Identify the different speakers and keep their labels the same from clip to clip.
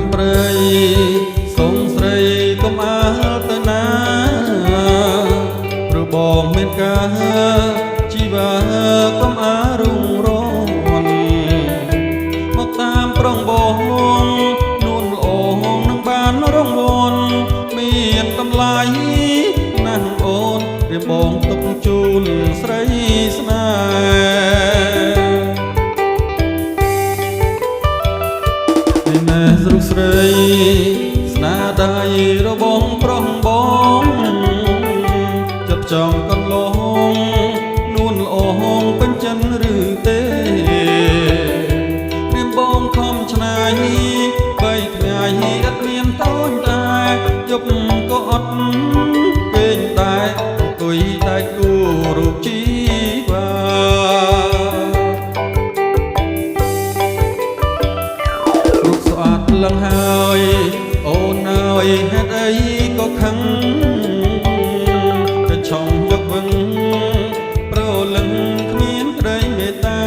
Speaker 1: มเปรยสงสรีก็มาตนาหรือบองเมตกาชีวาก็มารุ่งโรจน์មកតាមប្រងបងនួនល្អនឹងបានរងវន់មានតម្លៃណាស់អូនរៀបបងទុកជូនស្រីស្នេហ៍ណែស្រុកស្រីស្នាដៃរបងប្រងបងចាប់ចង់កន្លងនួនល្អពេញចិនឬទេរៀបបងខំឆ្នៃបីថ្ងៃអត់មានតូចតែយប់ក៏អត់ពេញតែអង្គុយតែគូរូបជីវារូបស្អាតលឹងហើយអូនអើយហេតុអីក៏ខឹងទៅឆុងយកវឹងប្រលឹងគ្មានក្តីមេត្តា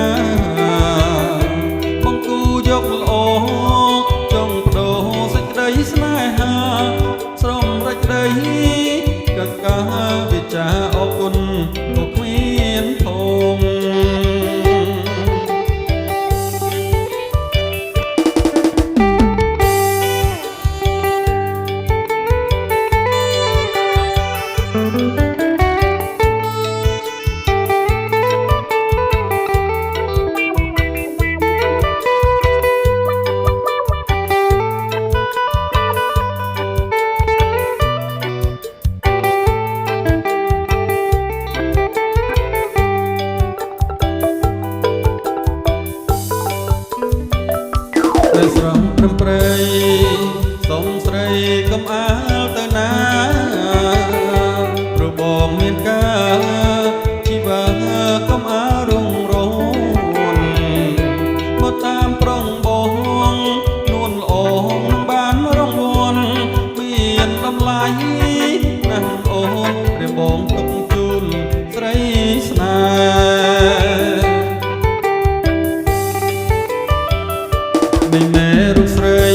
Speaker 1: បងគូយកល្អចង់បដូរសេចក្តីស្នេហាស្រមរេចក្តីកកាវិចាអរគុណក៏គ្មានផងនៅស្រងព្រំព្រៃសុំស្រីកុំអាលទៅណាព្រោះបងមានការជីវាកុំអាលរុងរនមកតាមប្រងបងនួនល្អនឹងបានរងវន់មានតម្លៃណាស់អូនព្រះបងទុកជូនស្រីស្នេហ៍នេះណែរូបស្រី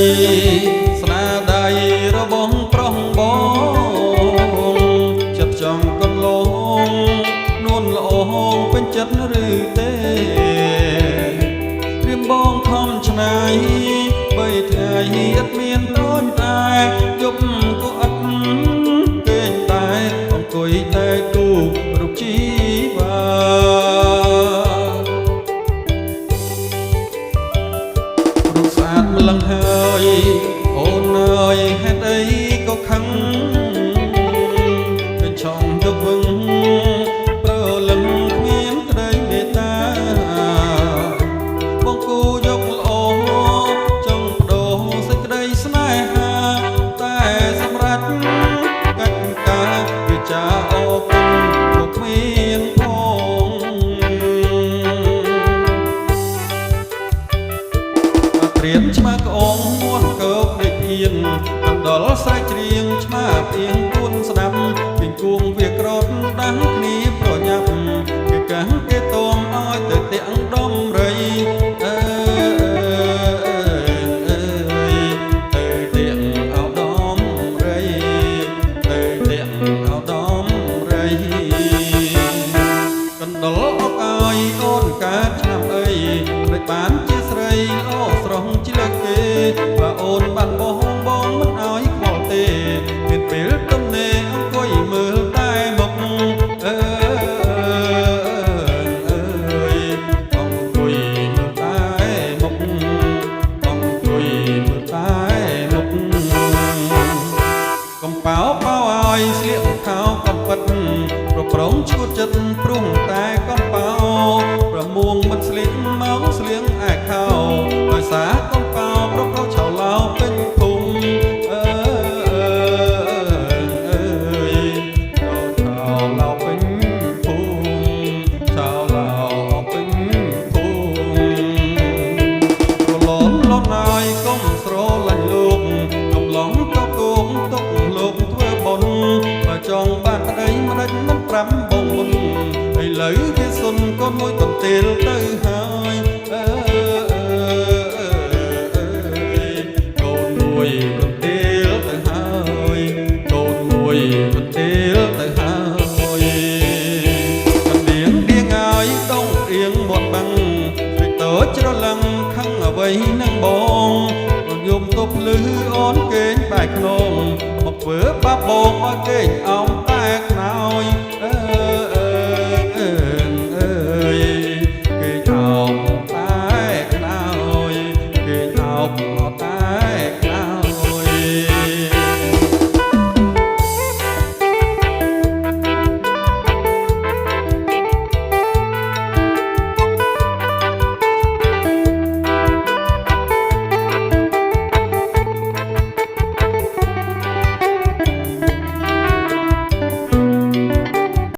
Speaker 1: ស្នាដៃរបងប្រងបងចិត្តចង់កន្លងនួនល្អពេញចិត្តឬទេរៀមបងខំឆ្នៃបីថ្ងៃអត់មានតូចតែយប់ក៏អត់ពេញតែអង្គុយតែគូរូបជីវារូបស្អាតម្លឹងហើយអូនអើយហេតុអីក៏ខឹងពេញឆងយកវឹងប្រលឹងគ្មានក្តីមេត្តាបងគូយកល្អចង់បដូរសេចក្តីស្នេហាតែសម្រាប់កិច្ចការវិចាអរគុណក៏គ្មានផងត្រៀមឆ្មាក្អងមួនកោកដូចអៀនកណ្ដុលស្រែកច្រៀងឆ្មាអៀងពួនស្ដាប់ពីគួងវាក្រត់ដាំគ្នាប្រញាប់គេកាំងគេតមឲ្យទៅទាំងដំរីអើទៅទាំងអោដំរីទៅទាំងអោដំរីកណ្ដុលអុកឲ្យអូនកើតឆ្នាំអីមិនបានជាស្រីល្អស្រស់ជាលើកគេបើអូនបានបងមិនឲ្យខ្វល់ទេមានពេលទំនេរអង្គុយមើលតែមុខអើយអង្គុយមើលតែមុខអង្គុយមើលតែមុខកំប៉ោប៉ោឲ្យស្លៀកខោកំពិតប្រងឈួតចិត្តព្រោះតែកំប៉ោប្រមួងមិនស្លៀកមកស្លៀងឯខោដោយសារកំប៉ោប្រកោឆោឡោពេញភូមិអើយឆោឡោពេញភូមិឆោឡោពេញភូមិប្រឡំលត់ណាយកុំស្រឡាញ់លោកកំឡងក៏គងទុកលោកធ្វើបុណ្យបើចង់បានប្តីមិនមិនប្រាំបងមុន កន្ទេលទៅហើយកូនមួយកន្ទេលទៅហើយកណ្ដៀងដៀងហើយដងរៀងមាត់បាំងស្រីតូចច្រឡឹងខឹងអ្វីនឹងបងយំទប់លឺអូនកេងបែកខ្នងមកធ្វើបាបបងឲ្យកេងអោមតែខ្នើយ